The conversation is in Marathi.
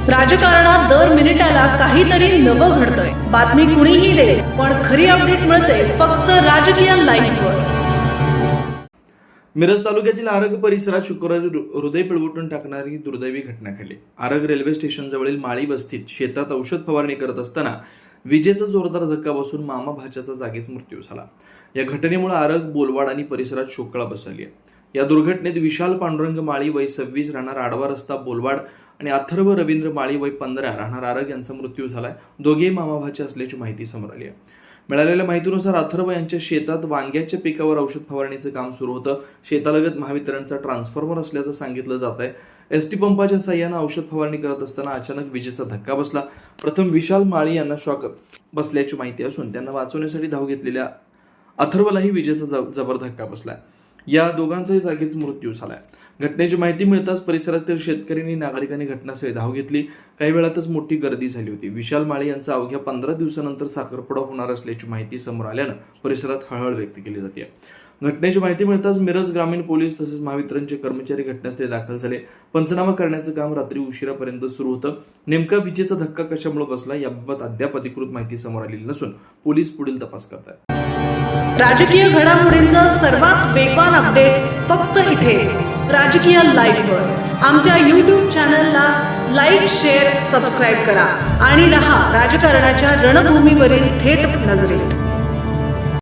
राजकारणात दर मिनिटाला काहीतरी नवं घडतंय। बातमी कुणीही दे, पण खरी अपडेट मिळते फक्त राजकीय लाईव्हवर। मिरज तालुक्यातील आरग परिसरात शुक्रवारी हृदय पिळवटून टाकणारी दुर्दैवी घटना घडली। आरग रेल्वे स्टेशन जवळील माळी वस्तीत शेतात औषध फवारणी करत असताना विजेचा जोरदार धक्का बसून मामा भाच्याचा जागीच मृत्यू झाला। या घटनेमुळे आरग, बोलवाड आणि परिसरात शोककळा बसली आहे। या दुर्घटनेत विशाल पांडुरंग माळी वय 26 राहणार आडवा रस्ता बोलवाड आणि अथर्व रवींद्र माळी वय 15 राहणार आरग यांचा मृत्यू झालाय। दोघेही मामा भाचे असल्याची माहिती समोर आली आहे। मिळालेल्या माहितीनुसार अथर्व यांच्या शेतात वांग्याच्या पिकावर औषध फवारणीचं काम सुरू होतं। शेतालगत महावितरणचा ट्रान्सफॉर्मर असल्याचं सांगितलं जात आहे। एसटी पंपाच्या साह्यानं औषध फवारणी करत असताना अचानक विजेचा धक्का बसला। प्रथम विशाल माळी यांना शॉक बसल्याची माहिती असून त्यांना वाचवण्यासाठी धाव घेतलेल्या अथर्वलाही विजेचा जबर धक्का बसला। या दोघांचाही जागीच मृत्यू झालाय। घटनेची माहिती मिळताच परिसरातील शेतकऱ्यांनी नागरिकांनी घटनास्थळी धाव घेतली। काही वेळातच मोठी गर्दी झाली होती। विशाल माळी यांचा अवघ्या 15 दिवसानंतर साखरपुडा होणार असल्याची माहिती समोर आल्यानं परिसरात हळहळ व्यक्त केली जाते। घटनेची माहिती मिळताच मिरज ग्रामीण पोलीस तसेच महावितरणचे कर्मचारी घटनास्थळी दाखल झाले। पंचनामा करण्याचं काम रात्री उशिरापर्यंत सुरू होतं। नेमका विजेचा धक्का कशामुळे बसला याबाबत अद्याप अधिकृत माहिती समोर आलेली नसून पोलीस पुढील तपास करतात। राजकीय घडामोडींचा सर्वात वेगवान अपडेट फक्त इथेच राजकीय लाईव्हवर। आमच्या YouTube चॅनलला लाईक, शेअर, सबस्क्राईब करा आणि रहा राजकारणाच्या रणभूमीवरील थेट नजरेत।